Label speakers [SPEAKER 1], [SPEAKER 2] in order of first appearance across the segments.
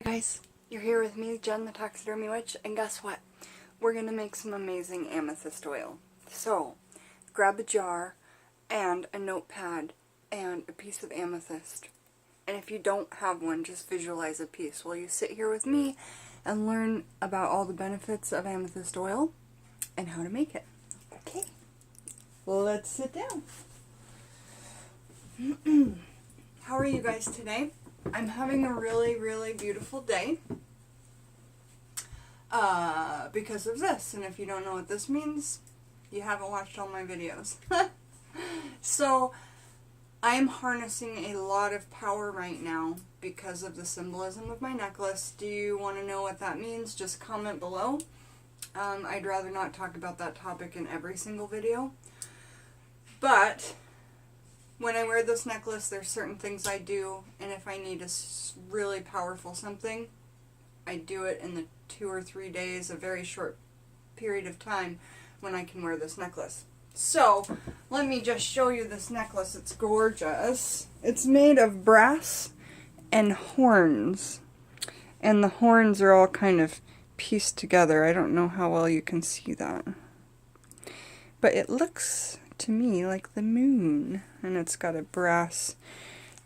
[SPEAKER 1] Guys, you're here with me, Jen the Taxidermy Witch, and guess what? We're going to make some amazing amethyst oil. So, grab a jar and a notepad and a piece of amethyst. And if you don't have one, just visualize a piece while you sit here with me and learn about all the benefits of amethyst oil and how to make it. Okay, well, let's sit down. How are you guys today? I'm having a really, really beautiful day because of this. And if you don't know what this means, you haven't watched all my videos. So, I am harnessing a lot of power right now because of the symbolism of my necklace. Do you want to know what that means? Just comment below. I'd rather not talk about that topic in every single video. But when I wear this necklace, there's certain things I do, and if I need a really powerful something, I do it in the 2 or 3 days, a very short period of time when I can wear this necklace. So, let me just show you this necklace. It's gorgeous. It's made of brass and horns, and the horns are all kind of pieced together. I don't know how well you can see that, but it looks to me like the moon, and it's got a brass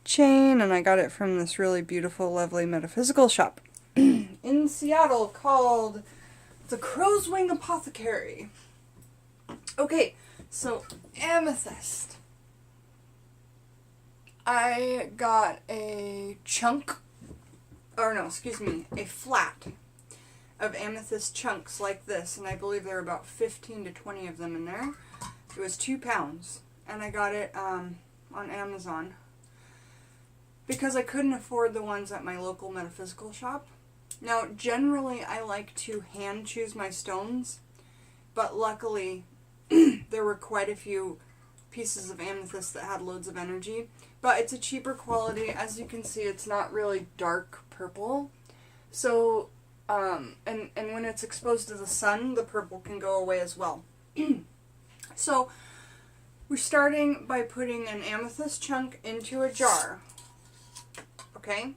[SPEAKER 1] chain, and I got it from this really beautiful, lovely metaphysical shop in Seattle called the Crow's Wing Apothecary. Okay, so amethyst. I got a chunk, or no, excuse me, a flat of amethyst chunks like this, and I believe there are about 15 to 20 of them in there. It was £2, and I got it on Amazon because I couldn't afford the ones at my local metaphysical shop. Now, generally, I like to hand choose my stones, but luckily, there were quite a few pieces of amethyst that had loads of energy, but it's a cheaper quality. As you can see, it's not really dark purple, so, and when it's exposed to the sun, the purple can go away as well. So, we're starting by putting an amethyst chunk into a jar, okay?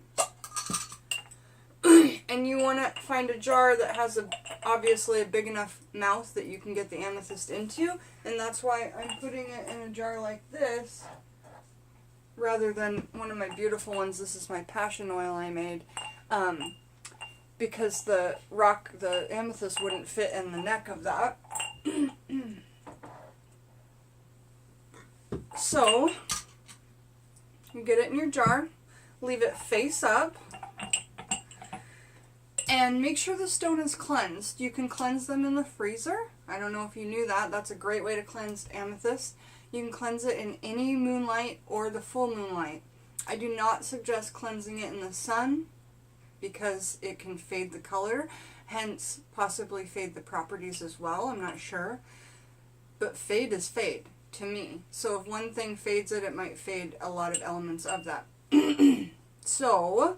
[SPEAKER 1] And you want to find a jar that has obviously a big enough mouth that you can get the amethyst into, and that's why I'm putting it in a jar like this, rather than one of my beautiful ones. This is my passion oil I made, because the amethyst wouldn't fit in the neck of that. So, you get it in your jar, leave it face up, and make sure the stone is cleansed. You can cleanse them in the freezer. I don't know if you knew that. That's a great way to cleanse amethyst. You can cleanse it in any moonlight or the full moonlight. I do not suggest cleansing it in the sun because it can fade the color, hence possibly fade the properties as well. I'm not sure. But fade is fade to me. So if one thing fades it, it might fade a lot of elements of that. So,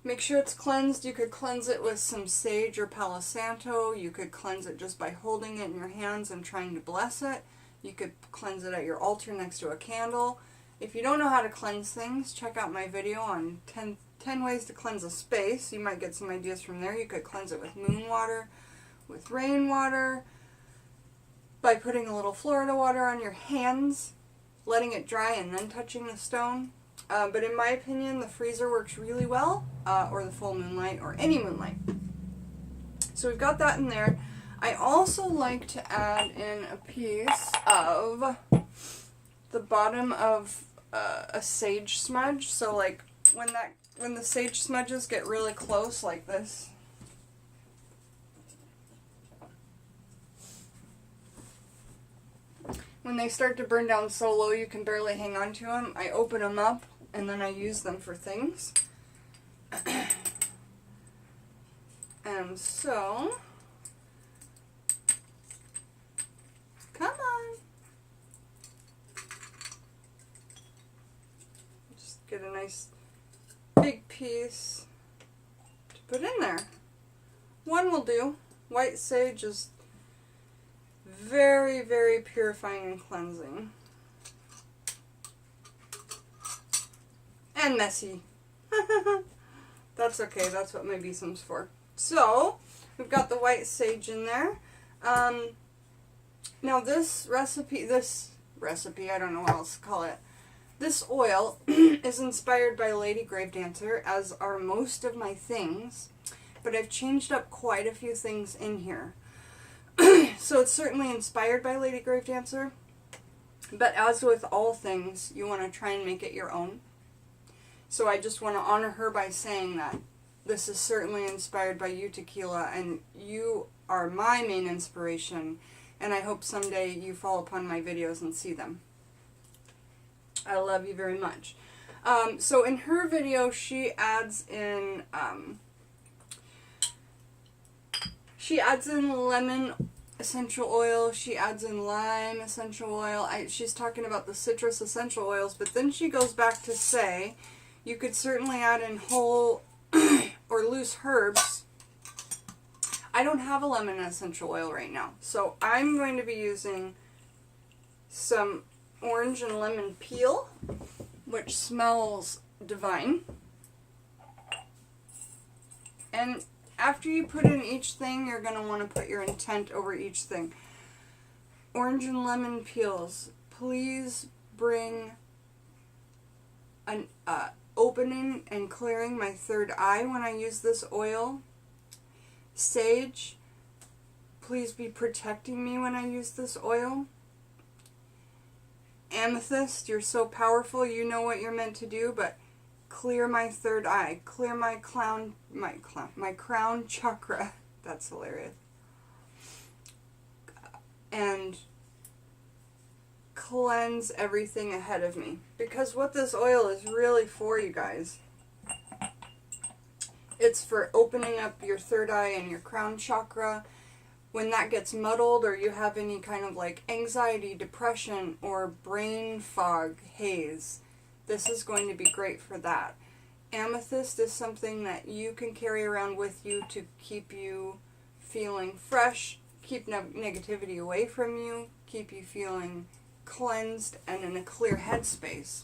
[SPEAKER 1] make sure it's cleansed. You could cleanse it with some sage or Palo Santo. You could cleanse it just by holding it in your hands and trying to bless it. You could cleanse it at your altar next to a candle. If you don't know how to cleanse things, check out my video on 10 ways to cleanse a space. You might get some ideas from there. You could cleanse it with moon water, with rainwater, by putting a little Florida water on your hands, letting it dry, and then touching the stone. But in my opinion, the freezer works really well, or the full moonlight, or any moonlight. So we've got that in there. I also like to add in a piece of the bottom of a sage smudge. So like when the sage smudges get really close like this, when they start to burn down so low you can barely hang on to them, I open them up and then I use them for things. And so, come on. Just get a nice big piece to put in there. One will do. White sage is very, very purifying and cleansing. And messy. That's okay. That's what my besam's for. So, we've got the white sage in there. Now this recipe, I don't know what else to call it. This oil is inspired by Lady Gravedancer, as are most of my things, but I've changed up quite a few things in here. So it's certainly inspired by Lady Gravedancer, but as with all things, you want to try and make it your own. So I just want to honor her by saying that this is certainly inspired by you, Tequila, and you are my main inspiration, and I hope someday you fall upon my videos and see them. I love you very much. So in her video, she adds in lemon essential oil, she adds in lime essential oil. She's talking about the citrus essential oils, but then she goes back to say you could certainly add in whole or loose herbs. I don't have a lemon essential oil right now, so I'm going to be using some orange and lemon peel, which smells divine. And after you put in each thing, you're going to want to put your intent over each thing. Orange and lemon peels, please bring an opening and clearing my third eye when I use this oil. Sage, please be protecting me when I use this oil. Amethyst, you're so powerful, you know what you're meant to do, but clear my third eye, clear my crown chakra. That's hilarious. And cleanse everything ahead of me. Because what this oil is really for, you guys, it's for opening up your third eye and your crown chakra. When that gets muddled, or you have any kind of like anxiety, depression, or brain fog, haze, this is going to be great for that. Amethyst is something that you can carry around with you to keep you feeling fresh, keep negativity away from you, keep you feeling cleansed and in a clear headspace.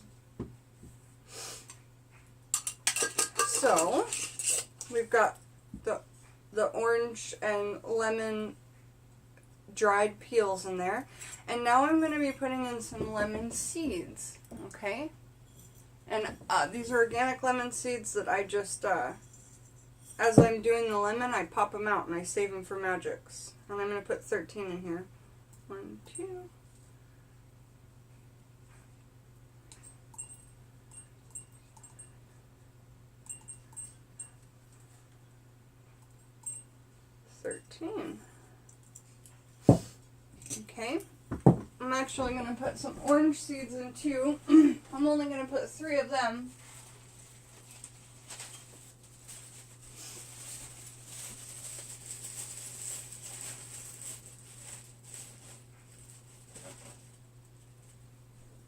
[SPEAKER 1] So, we've got the orange and lemon dried peels in there. And now I'm going to be putting in some lemon seeds, okay? And these are organic lemon seeds that I just, as I'm doing the lemon, I pop them out and I save them for magics. And I'm going to put 13 in here. 1, 2... 13. Okay. I'm actually going to put some orange seeds in too. I'm only going to put 3 of them.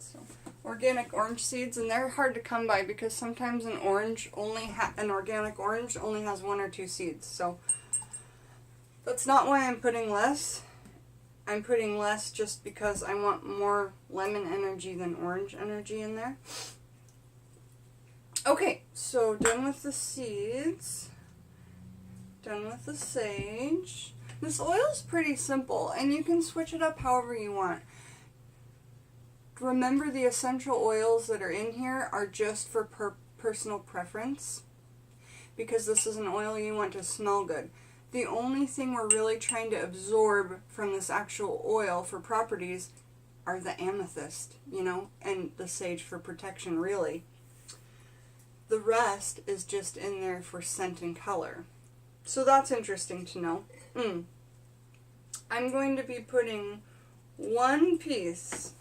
[SPEAKER 1] So, organic orange seeds, and they're hard to come by because sometimes an organic orange only has 1 or 2 seeds. So that's not why I'm putting less. I'm putting less just because I want more lemon energy than orange energy in there. Okay, so done with the seeds. Done with the sage. This oil is pretty simple, and you can switch it up however you want. Remember, the essential oils that are in here are just for personal preference, because this is an oil you want to smell good. The only thing we're really trying to absorb from this actual oil for properties are the amethyst, you know, and the sage for protection, really. The rest is just in there for scent and color. So that's interesting to know. I'm going to be putting 1 piece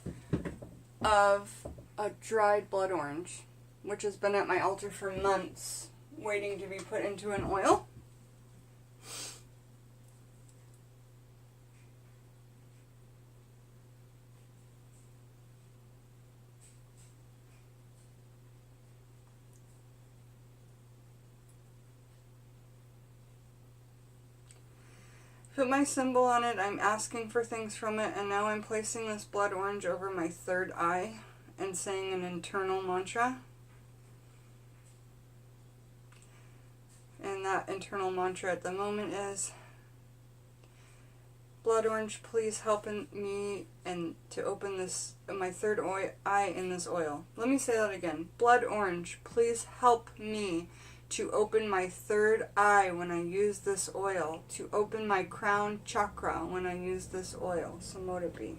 [SPEAKER 1] of a dried blood orange, which has been at my altar for months, waiting to be put into an oil. Put my symbol on it, I'm asking for things from it, and now I'm placing this blood orange over my third eye and saying an internal mantra. that internal mantra at the moment is, blood orange, please help me and to open this my third eye in this oil. Let me say that again. Blood orange, please help me to open my third eye when I use this oil, to open my crown chakra when I use this oil. So mote it be.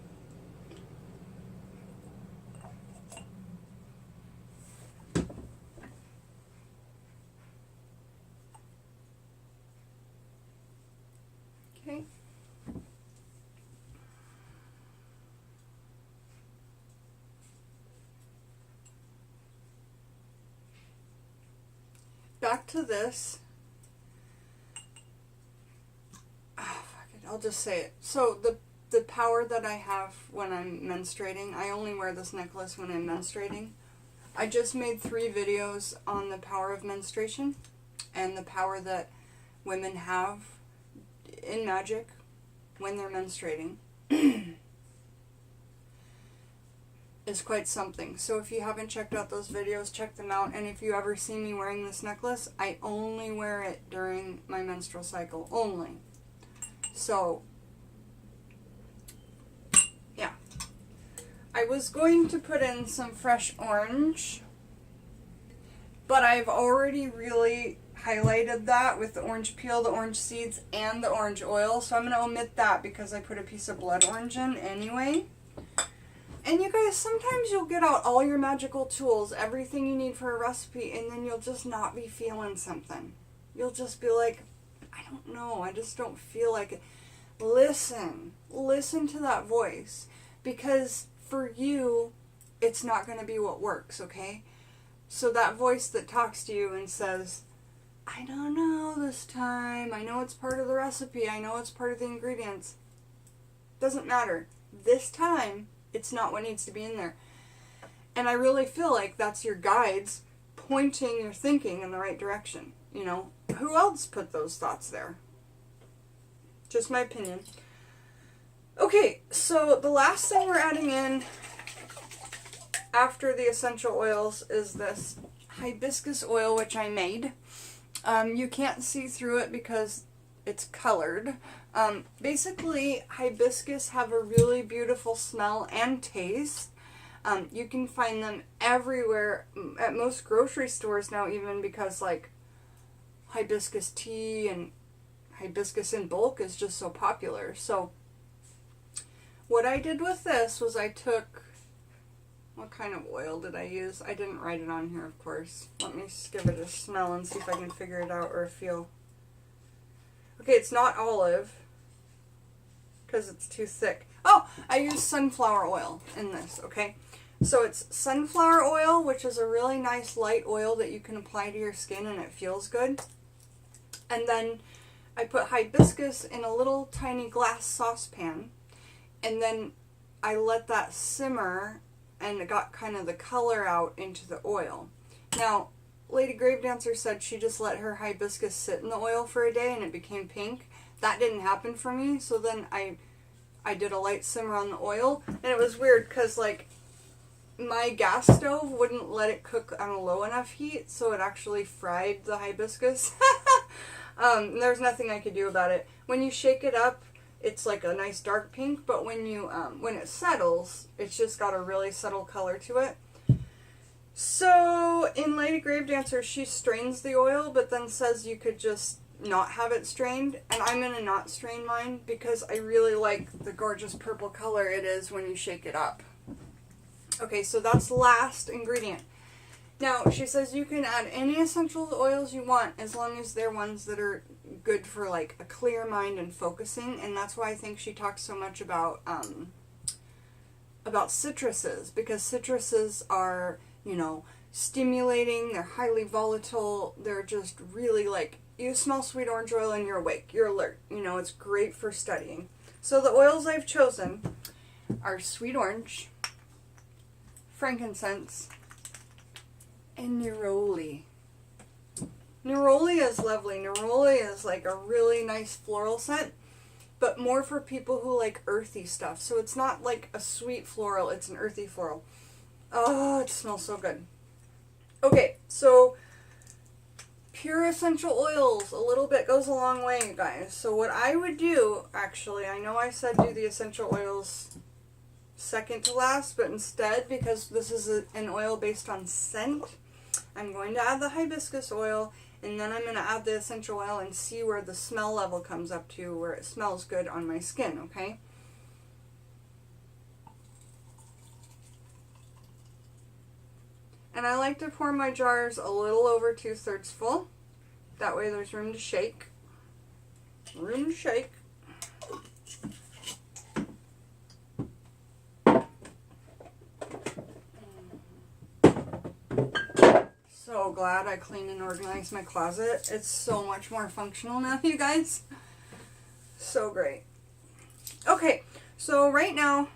[SPEAKER 1] Okay. Back to this. Oh, fuck it. I'll just say it. So the power that I have when I'm menstruating, I only wear this necklace when I'm menstruating. I just made 3 videos on the power of menstruation and the power that women have in magic when they're menstruating. Is quite something. So if you haven't checked out those videos, check them out. And if you ever see me wearing this necklace, I only wear it during my menstrual cycle. Only. So, yeah. I was going to put in some fresh orange, but I've already really highlighted that with the orange peel, the orange seeds, and the orange oil. So I'm going to omit that because I put a piece of blood orange in anyway. And you guys, sometimes you'll get out all your magical tools, everything you need for a recipe, and then you'll just not be feeling something. You'll just be like, I don't know, I just don't feel like it. Listen to that voice, because for you, it's not going to be what works, okay? So that voice that talks to you and says, I don't know this time, I know it's part of the recipe, I know it's part of the ingredients. Doesn't matter. This time, it's not what needs to be in there. And I really feel like that's your guides pointing your thinking in the right direction. You know, who else put those thoughts there? Just my opinion. Okay, so the last thing we're adding in after the essential oils is this hibiscus oil, which I made. You can't see through it because it's colored. Basically, hibiscus have a really beautiful smell and taste. You can find them everywhere, at most grocery stores now even, because like hibiscus tea and hibiscus in bulk is just so popular. So what I did with this was I took, what kind of oil did I use? I didn't write it on here, of course. Let me just give it a smell and see if I can figure it out or feel. Okay, it's not olive, because it's too thick. Oh, I used sunflower oil in this, okay? So it's sunflower oil, which is a really nice light oil that you can apply to your skin and it feels good. And then I put hibiscus in a little tiny glass saucepan, and then I let that simmer and it got kind of the color out into the oil. Now, Lady Gravedancer said she just let her hibiscus sit in the oil for a day and it became pink. That didn't happen for me, so then I did a light simmer on the oil, and it was weird because like my gas stove wouldn't let it cook on a low enough heat, so it actually fried the hibiscus. There's nothing I could do about it. When you shake it up, it's like a nice dark pink, but when you when it settles, it's just got a really subtle color to it. So in Lady Gravedancer, she strains the oil, but then says you could just not have it strained, and I'm gonna not strain mine because I really like the gorgeous purple color it is when you shake it up. Okay, so that's the last ingredient. Now, she says you can add any essential oils you want as long as they're ones that are good for like a clear mind and focusing, and that's why I think she talks so much about citruses, because citruses are, you know, stimulating, they're highly volatile, they're just really like, you smell sweet orange oil and you're awake, you're alert, you know, it's great for studying. So the oils I've chosen are sweet orange, frankincense, and neroli. Neroli is lovely. Neroli is like a really nice floral scent, but more for people who like earthy stuff. So it's not like a sweet floral, it's an earthy floral. Oh, it smells so good. Okay, so pure essential oils. A little bit goes a long way, you guys. So what I would do, actually, I know I said do the essential oils second to last, but instead, because this is an oil based on scent, I'm going to add the hibiscus oil, and then I'm going to add the essential oil and see where the smell level comes up to, where it smells good on my skin, okay? And I like to pour my jars a little over 2/3 full. That way there's room to shake. Room to shake. So glad I cleaned and organized my closet. It's so much more functional now, you guys. So great. Okay, so right now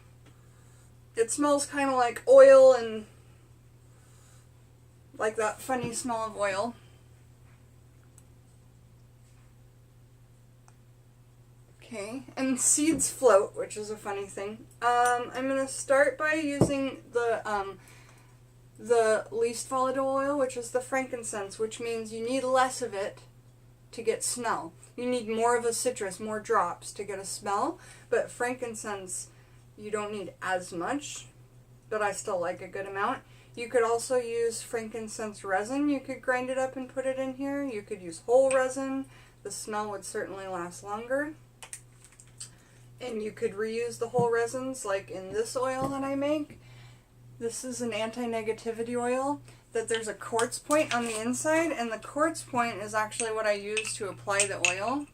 [SPEAKER 1] it smells kind of like oil and like that funny smell of oil. Okay, and seeds float, which is a funny thing. I'm going to start by using the least volatile oil, which is the frankincense, which means you need less of it to get smell. You need more of a citrus, more drops to get a smell, but frankincense, you don't need as much, but I still like a good amount. You could also use frankincense resin. You could grind it up and put it in here. You could use whole resin. The smell would certainly last longer. And you could reuse the whole resins, like in this oil that I make. This is an anti-negativity oil that there's a quartz point on the inside, and the quartz point is actually what I use to apply the oil.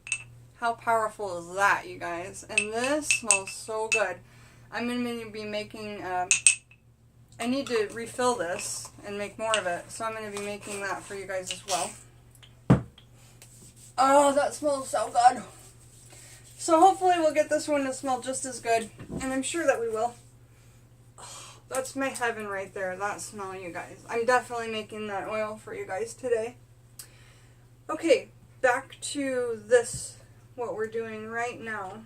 [SPEAKER 1] How powerful is that, you guys? And this smells so good. I'm going to be making, I need to refill this and make more of it, so I'm going to be making that for you guys as well. Oh, that smells so good. So hopefully we'll get this one to smell just as good, and I'm sure that we will. Oh, that's my heaven right there, that smell, you guys. I'm definitely making that oil for you guys today. Okay, back to this, what we're doing right now.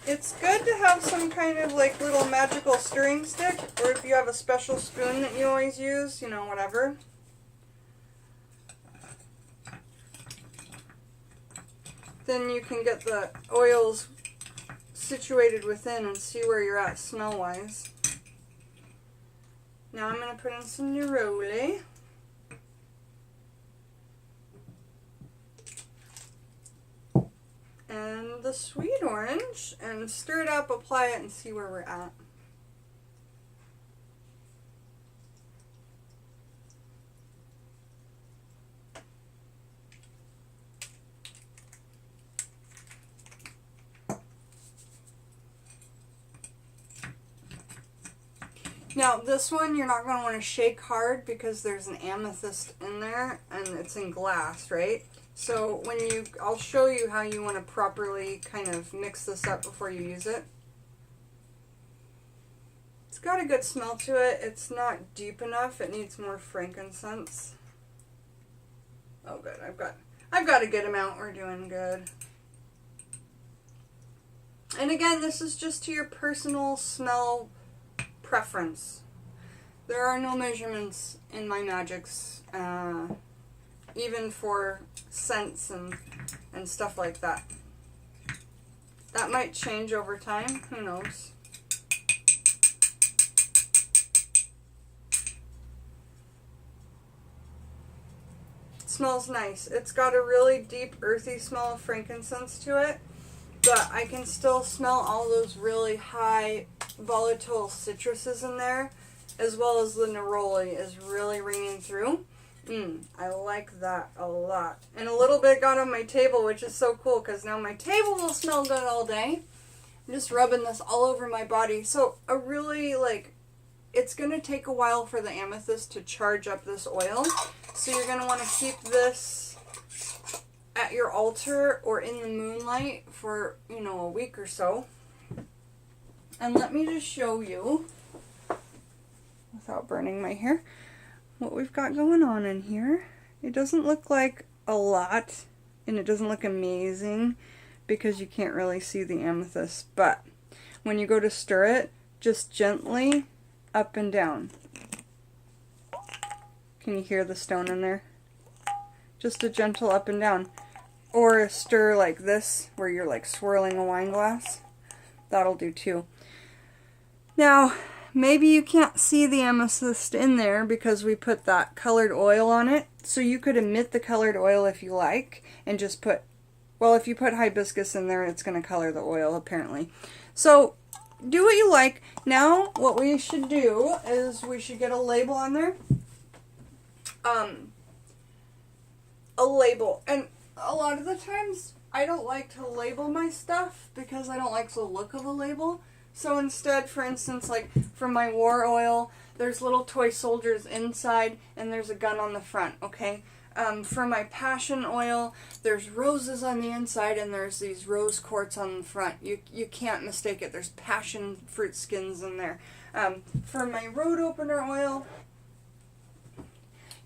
[SPEAKER 1] It's good to have some kind of like little magical stirring stick, or if you have a special spoon that you always use, you know, whatever. Then you can get the oils situated within and see where you're at smell-wise. Now I'm going to put in some neroli. And the sweet orange, and stir it up, apply it, and see where we're at. Now this one you're not going to want to shake hard because there's an amethyst in there and it's in glass, right? So when I'll show you how you want to properly kind of mix this up before you use it. It's got a good smell to it. It's not deep enough. It needs more frankincense. Oh good, I've got a good amount. We're doing good. And again, this is just to your personal smell preference. There are no measurements in my magics, even for scents and stuff like that. That might change over time, who knows. It smells nice. It's got a really deep earthy smell of frankincense to it, but I can still smell all those really high volatile citruses in there, as well as the neroli is really ringing through. I like that a lot. And a little bit got on my table, which is so cool because now my table will smell good all day. I'm just rubbing this all over my body. So a really it's going to take a while for the amethyst to charge up this oil. So you're going to want to keep this at your altar or in the moonlight for, you know, a week or so. And let me just show you, without burning my hair, what we've got going on in here. It doesn't look like a lot, and it doesn't look amazing because you can't really see the amethyst, but when you go to stir it, just gently up and down. Can you hear the stone in there? Just a gentle up and down. Or a stir like this, where you're like swirling a wine glass. That'll do too. Now, maybe you can't see the amethyst in there because we put that colored oil on it. So you could omit the colored oil if you like, and just put, well, if you put hibiscus in there, it's going to color the oil, apparently. So, do what you like. Now, what we should do is we should get a label on there. A label. And a lot of the times, I don't like to label my stuff because I don't like the look of a label. So instead, for instance, like for my war oil, there's little toy soldiers inside and there's a gun on the front, okay? For my passion oil, there's roses on the inside and there's these rose quartz on the front. You can't mistake it. There's passion fruit skins in there. For my road opener oil,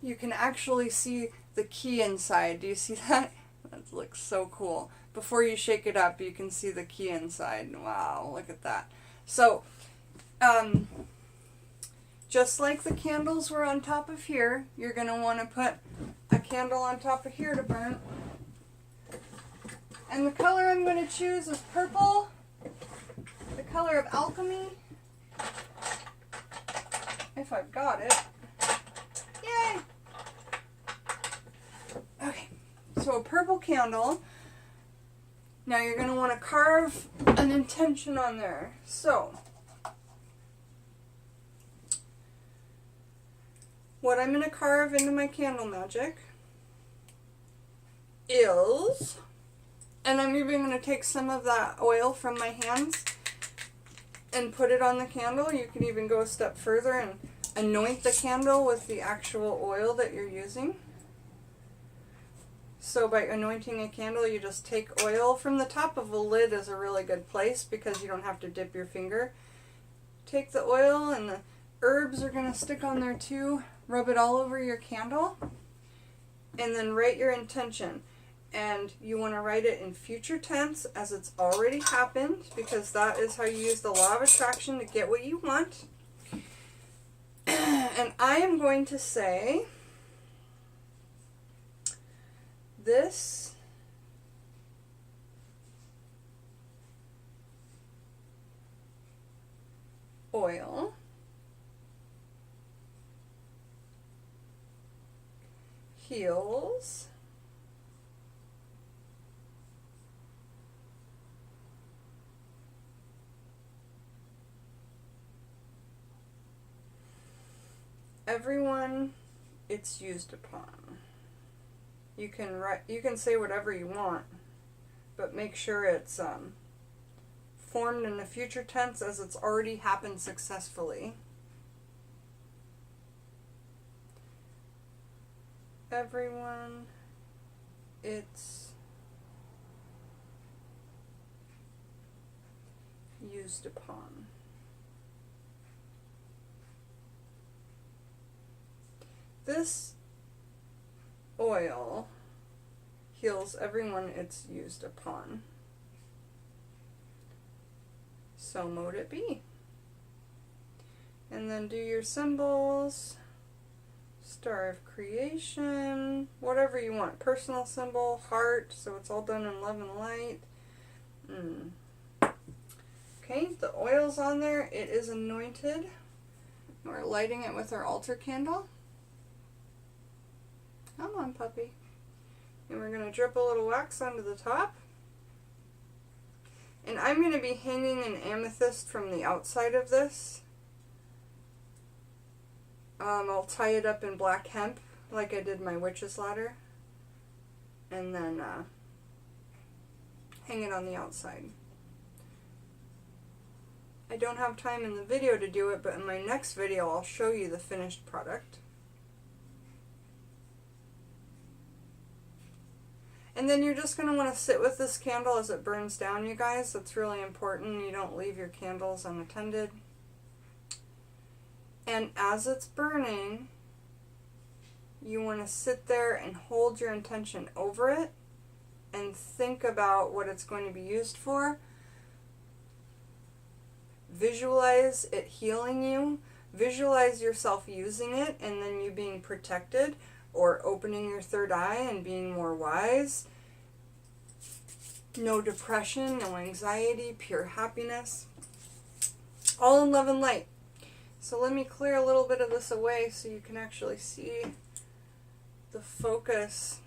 [SPEAKER 1] you can actually see the key inside. Do you see that? That looks so cool. Before you shake it up, you can see the key inside. Wow, look at that. So, just like the candles were on top of here, you're going to want to put a candle on top of here to burn. And the color I'm going to choose is purple, the color of alchemy, if I've got it. Yay! Okay, so a purple candle. Now you're going to want to carve an intention on there. So, what I'm going to carve into my candle magic is, and I'm even going to take some of that oil from my hands and put it on the candle. You can even go a step further and anoint the candle with the actual oil that you're using. So by anointing a candle, you just take oil from the top of a lid is a really good place because you don't have to dip your finger. Take the oil and the herbs are going to stick on there too. Rub it all over your candle and then write your intention. And you want to write it in future tense as it's already happened because that is how you use the law of attraction to get what you want. And I am going to say, this oil heals everyone it's used upon. You can say whatever you want, but make sure it's formed in the future tense as it's already happened successfully. Everyone, it's used upon. This oil heals everyone it's used upon. So mote it be. And then do your symbols, Star of Creation, whatever you want. Personal symbol, heart, so it's all done in love and light. Okay, the oil's on there. It is anointed. We're lighting it with our altar candle. Come on, puppy. And we're going to drip a little wax onto the top. And I'm going to be hanging an amethyst from the outside of this. I'll tie it up in black hemp like I did my witch's ladder. And then hang it on the outside. I don't have time in the video to do it, but in my next video I'll show you the finished product. And then you're just going to want to sit with this candle as it burns down, you guys. That's really important. You don't leave your candles unattended. And as it's burning, you want to sit there and hold your intention over it and think about what it's going to be used for. Visualize it healing you. Visualize yourself using it and then you being protected or opening your third eye and being more wise. No depression, no anxiety, pure happiness. All in love and light. So let me clear a little bit of this away so you can actually see the focus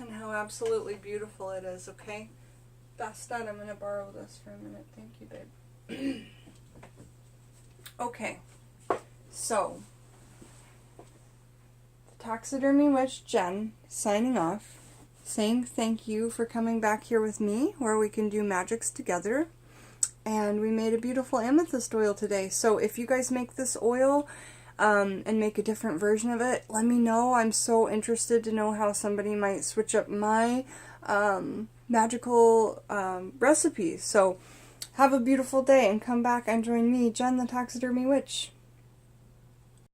[SPEAKER 1] and how absolutely beautiful it is, okay? Bastet, I'm going to borrow this for a minute. Thank you, babe. Okay, so Taxidermy Witch Jen signing off, saying thank you for coming back here with me where we can do magics together. And we made a beautiful amethyst oil today. So if you guys make this oil and make a different version of it, let me know. I'm so interested to know how somebody might switch up my magical recipes. So have a beautiful day and come back and join me, Jen the Taxidermy Witch.